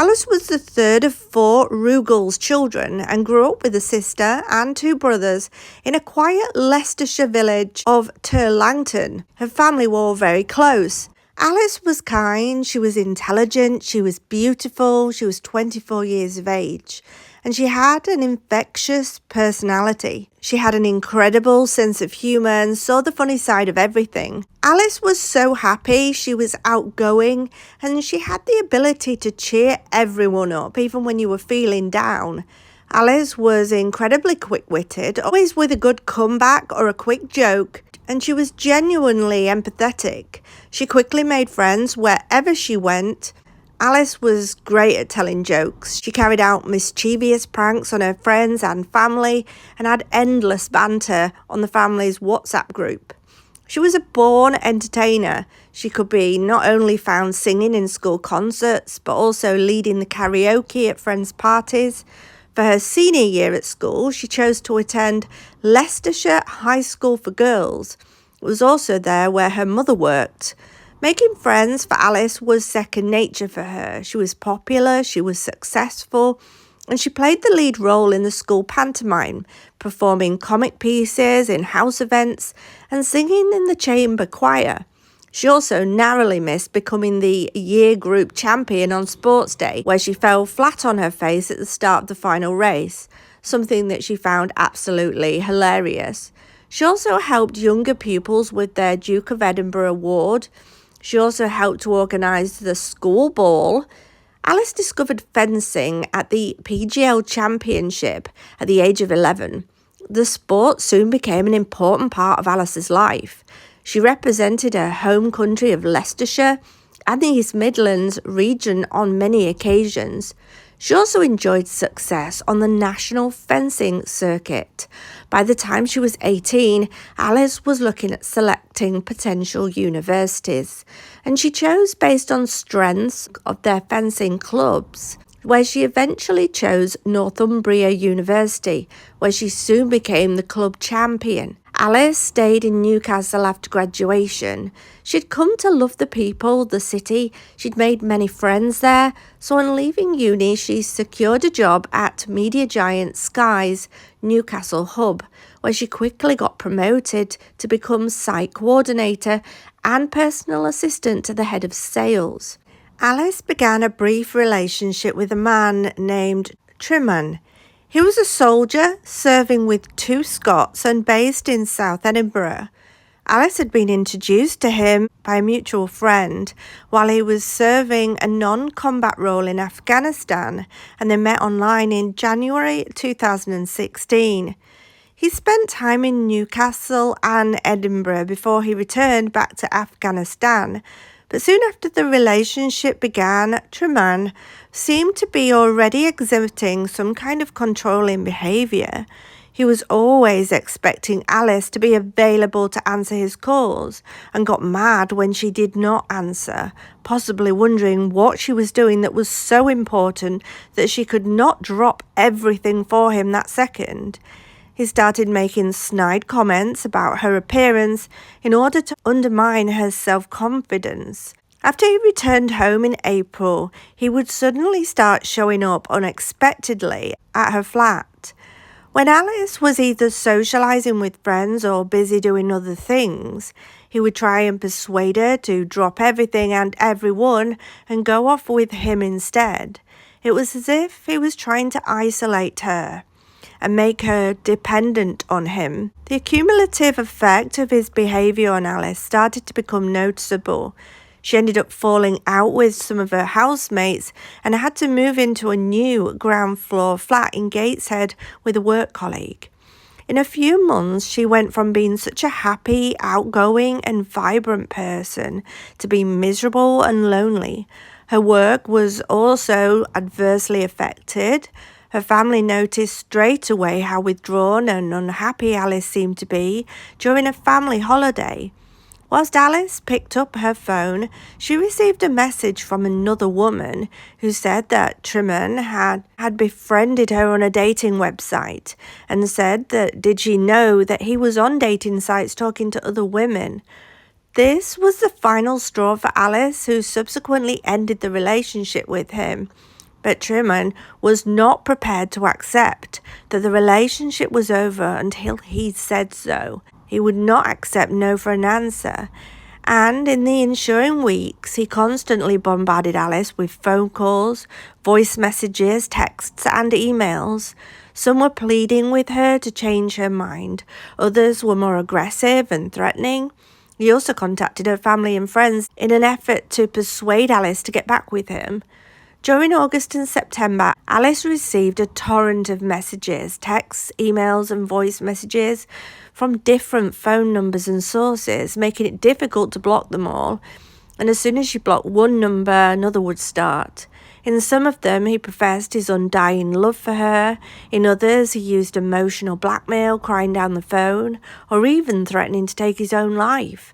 Alice was the third of 4 Ruggles children and grew up with a sister and 2 brothers in a quiet Leicestershire village of Turlangton. Her family were all very close. Alice was kind, she was intelligent, she was beautiful, she was 24 years of age, and she had an infectious personality. She had an incredible sense of humour and saw the funny side of everything. Alice was so happy, she was outgoing, and she had the ability to cheer everyone up, even when you were feeling down. Alice was incredibly quick-witted, always with a good comeback or a quick joke, and she was genuinely empathetic. She quickly made friends wherever she went. Alice was great at telling jokes. She carried out mischievous pranks on her friends and family and had endless banter on the family's WhatsApp group. She was a born entertainer. She could be not only found singing in school concerts, but also leading the karaoke at friends' parties. For her senior year at school, she chose to attend Leicestershire High School for Girls. It was also there where her mother worked. Making friends for Alice was second nature for her. She was popular, she was successful, and she played the lead role in the school pantomime, performing comic pieces in house events and singing in the chamber choir. She also narrowly missed becoming the year group champion on sports day, where she fell flat on her face at the start of the final race, something that she found absolutely hilarious. She also helped younger pupils with their Duke of Edinburgh award. She also helped to organise the school ball. Alice discovered fencing at the PGL Championship at the age of 11. The sport soon became an important part of Alice's life. She represented her home country of Leicestershire and the East Midlands region on many occasions. She also enjoyed success on the national fencing circuit. By the time she was 18, Alice was looking at selecting potential universities, and she chose based on strengths of their fencing clubs, where she eventually chose Northumbria University, where she soon became the club champion. Alice stayed in Newcastle after graduation. She'd come to love the people, the city. She'd made many friends there. So on leaving uni, she secured a job at media giant Sky's Newcastle hub, where she quickly got promoted to become site coordinator and personal assistant to the head of sales. Alice began a brief relationship with a man named Truman. He was a soldier serving with 2 Scots and based in South Edinburgh. Alice had been introduced to him by a mutual friend while he was serving a non-combat role in Afghanistan, and they met online in January 2016. He spent time in Newcastle and Edinburgh before he returned back to Afghanistan. But soon after the relationship began, Truman seemed to be already exhibiting some kind of controlling behaviour. He was always expecting Alice to be available to answer his calls and got mad when she did not answer, possibly wondering what she was doing that was so important that she could not drop everything for him that second. He started making snide comments about her appearance in order to undermine her self-confidence. After he returned home in April, he would suddenly start showing up unexpectedly at her flat. When Alice was either socialising with friends or busy doing other things, he would try and persuade her to drop everything and everyone and go off with him instead. It was as if he was trying to isolate her and make her dependent on him. The cumulative effect of his behaviour on Alice started to become noticeable. She ended up falling out with some of her housemates and had to move into a new ground floor flat in Gateshead with a work colleague. In a few months, she went from being such a happy, outgoing and vibrant person to being miserable and lonely. Her work was also adversely affected. Her family noticed straight away how withdrawn and unhappy Alice seemed to be during a family holiday. Whilst Alice picked up her phone, she received a message from another woman who said that Truman had befriended her on a dating website and said that did she know that he was on dating sites talking to other women. This was the final straw for Alice, who subsequently ended the relationship with him. But Truman was not prepared to accept that the relationship was over until he said so. He would not accept no for an answer. And in the ensuing weeks, he constantly bombarded Alice with phone calls, voice messages, texts, and emails. Some were pleading with her to change her mind. Others were more aggressive and threatening. He also contacted her family and friends in an effort to persuade Alice to get back with him. During August and September, Alice received a torrent of messages, texts, emails, and voice messages from different phone numbers and sources, making it difficult to block them all. And as soon as she blocked one number, another would start. In some of them, he professed his undying love for her. In others, he used emotional blackmail, crying down the phone, or even threatening to take his own life.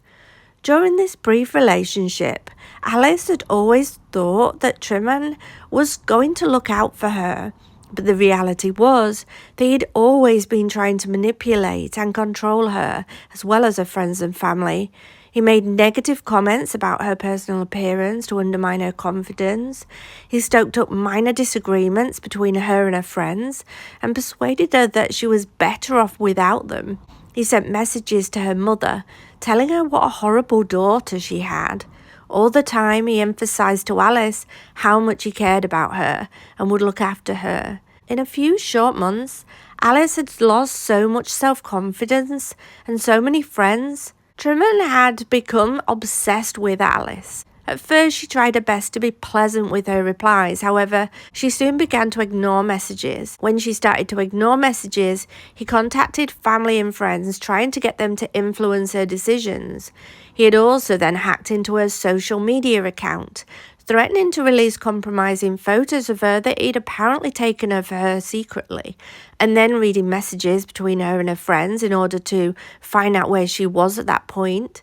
During this brief relationship, Alice had always thought that Truman was going to look out for her, but the reality was that he'd always been trying to manipulate and control her, as well as her friends and family. He made negative comments about her personal appearance to undermine her confidence. He stoked up minor disagreements between her and her friends and persuaded her that she was better off without them. He sent messages to her mother, telling her what a horrible daughter she had. All the time, he emphasized to Alice how much he cared about her and would look after her. In a few short months, Alice had lost so much self-confidence and so many friends. Truman had become obsessed with Alice. At first, she tried her best to be pleasant with her replies. However, she soon began to ignore messages. When she started to ignore messages, he contacted family and friends, trying to get them to influence her decisions. He had also then hacked into her social media account, threatening to release compromising photos of her that he'd apparently taken of her secretly, and then reading messages between her and her friends in order to find out where she was at that point.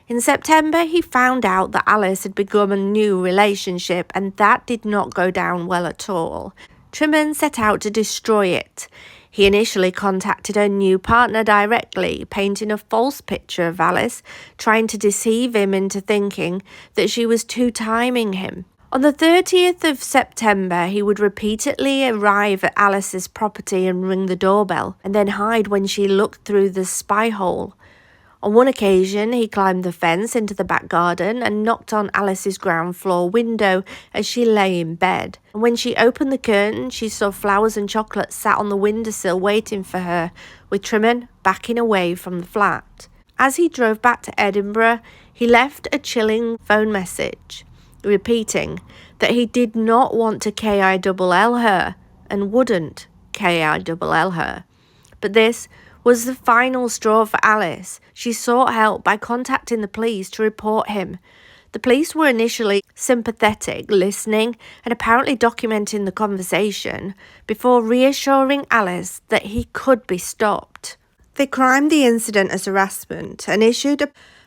In September, he found out that Alice had begun a new relationship, and that did not go down well at all. Truman set out to destroy it. He initially contacted her new partner directly, painting a false picture of Alice, trying to deceive him into thinking that she was two-timing him. On the 30th of September, he would repeatedly arrive at Alice's property and ring the doorbell, and then hide when she looked through the spy hole. On one occasion, he climbed the fence into the back garden and knocked on Alice's ground floor window as she lay in bed. And when she opened the curtain, she saw flowers and chocolates sat on the windowsill waiting for her, with Truman backing away from the flat. As he drove back to Edinburgh, he left a chilling phone message, repeating that he did not want to KILL her and wouldn't KILL her. But this was the final straw for Alice. She sought help by contacting the police to report him. The police were initially sympathetic, listening and apparently documenting the conversation before reassuring Alice that he could be stopped. They crimed the incident as harassment and issued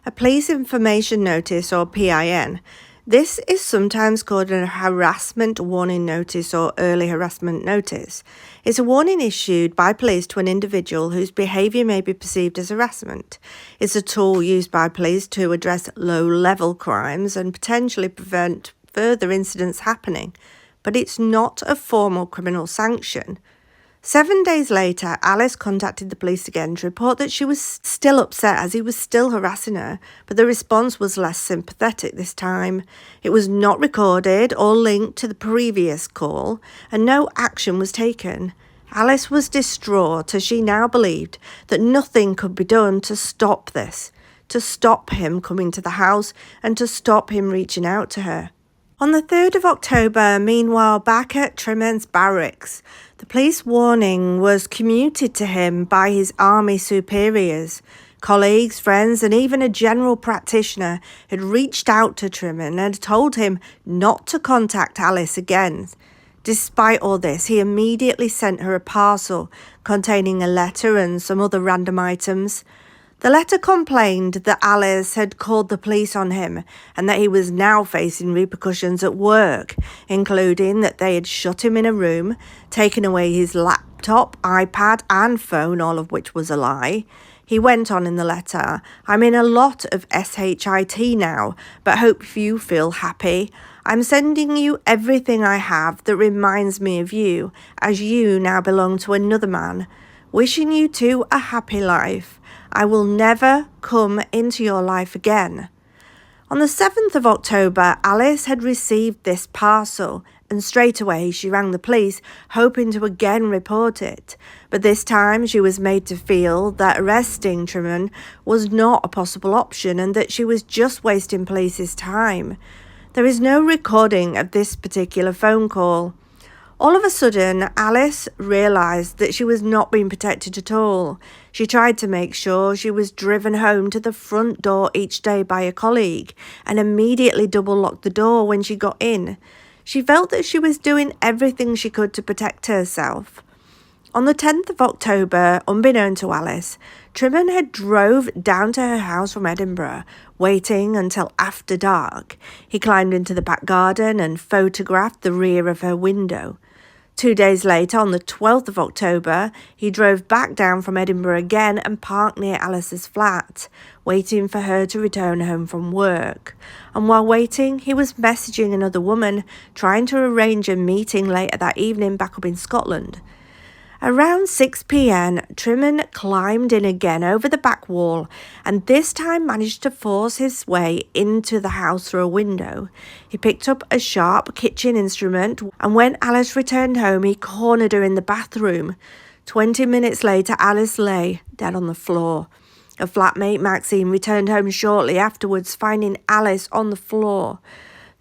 a police information notice, or PIN. This is sometimes called a harassment warning notice or early harassment notice. It's a warning issued by police to an individual whose behaviour may be perceived as harassment. It's a tool used by police to address low-level crimes and potentially prevent further incidents happening, but it's not a formal criminal sanction. 7 days later, Alice contacted the police again to report that she was still upset as he was still harassing her, but the response was less sympathetic this time. It was not recorded or linked to the previous call, and no action was taken. Alice was distraught as she now believed that nothing could be done to stop this, to stop him coming to the house and to stop him reaching out to her. On the 3rd of October, meanwhile, back at Truman's barracks, the police warning was commuted to him by his army superiors. Colleagues, friends, and even a general practitioner had reached out to Truman and told him not to contact Alice again. Despite all this, he immediately sent her a parcel containing a letter and some other random items. The letter complained that Alice had called the police on him and that he was now facing repercussions at work, including that they had shut him in a room, taken away his laptop, iPad and phone, all of which was a lie. He went on in the letter, "I'm in a lot of SHIT now, but hope you feel happy. I'm sending you everything I have that reminds me of you, as you now belong to another man. Wishing you two a happy life. I will never come into your life again." On the 7th of October, Alice had received this parcel, and straight away she rang the police, hoping to again report it. But this time she was made to feel that arresting Truman was not a possible option and that she was just wasting police's time. There is no recording of this particular phone call. All of a sudden, Alice realised that she was not being protected at all. She tried to make sure she was driven home to the front door each day by a colleague and immediately double-locked the door when she got in. She felt that she was doing everything she could to protect herself. On the 10th of October, unbeknown to Alice, Truman had drove down to her house from Edinburgh, waiting until after dark. He climbed into the back garden and photographed the rear of her window. 2 days later, on the 12th of October, he drove back down from Edinburgh again and parked near Alice's flat, waiting for her to return home from work. And while waiting, he was messaging another woman, trying to arrange a meeting later that evening back up in Scotland. Around 6 p.m, Truman climbed in again over the back wall and this time managed to force his way into the house through a window. He picked up a sharp kitchen instrument and when Alice returned home, he cornered her in the bathroom. 20 minutes later, Alice lay dead on the floor. Her flatmate, Maxine, returned home shortly afterwards, finding Alice on the floor.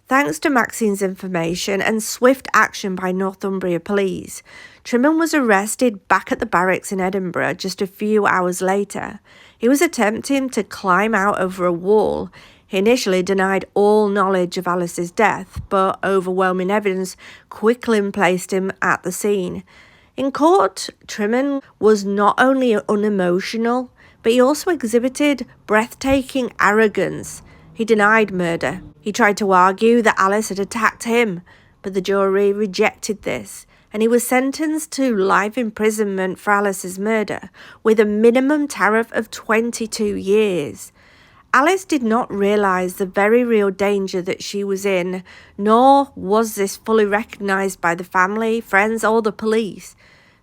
Thanks to Maxine's information and swift action by Northumbria police, Truman was arrested back at the barracks in Edinburgh just a few hours later. He was attempting to climb out over a wall. He initially denied all knowledge of Alice's death, but overwhelming evidence quickly placed him at the scene. In court, Truman was not only unemotional, but he also exhibited breathtaking arrogance. He denied murder. He tried to argue that Alice had attacked him, but the jury rejected this, and he was sentenced to life imprisonment for Alice's murder, with a minimum tariff of 22 years. Alice did not realise the very real danger that she was in, nor was this fully recognised by the family, friends, or the police.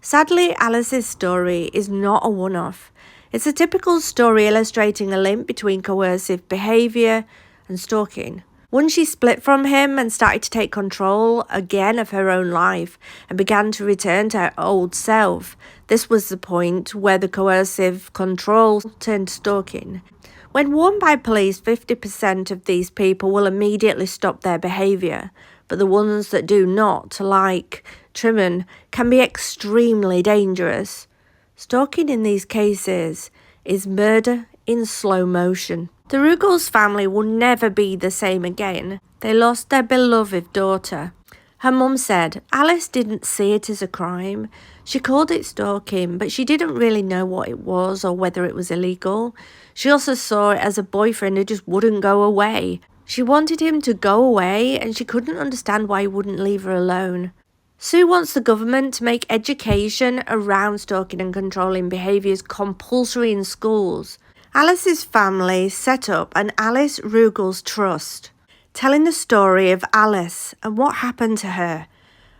Sadly, Alice's story is not a one-off. It's a typical story illustrating a link between coercive behaviour and stalking. Once she split from him and started to take control again of her own life and began to return to her old self, this was the point where the coercive control turned stalking. When warned by police, 50% of these people will immediately stop their behaviour, but the ones that do not, like Truman, can be extremely dangerous. Stalking in these cases is murder in slow motion. The Ruggles family will never be the same again. They lost their beloved daughter. Her mum said Alice didn't see it as a crime. She called it stalking, but she didn't really know what it was or whether it was illegal. She also saw it as a boyfriend who just wouldn't go away. She wanted him to go away and she couldn't understand why he wouldn't leave her alone. Sue wants the government to make education around stalking and controlling behaviours compulsory in schools. Alice's family set up an Alice Ruggles Trust, telling the story of Alice and what happened to her,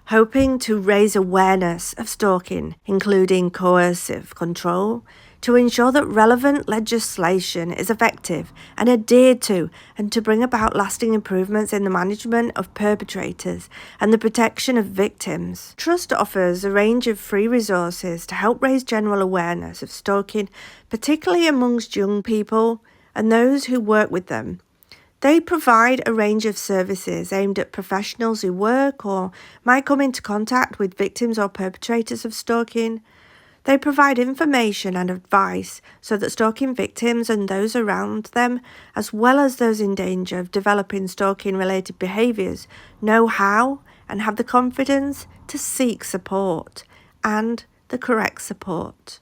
hoping to raise awareness of stalking, including coercive control, to ensure that relevant legislation is effective and adhered to, and to bring about lasting improvements in the management of perpetrators and the protection of victims. Trust offers a range of free resources to help raise general awareness of stalking, particularly amongst young people and those who work with them. They provide a range of services aimed at professionals who work or might come into contact with victims or perpetrators of stalking. They provide information and advice so that stalking victims and those around them, as well as those in danger of developing stalking-related behaviours, know how and have the confidence to seek support and the correct support.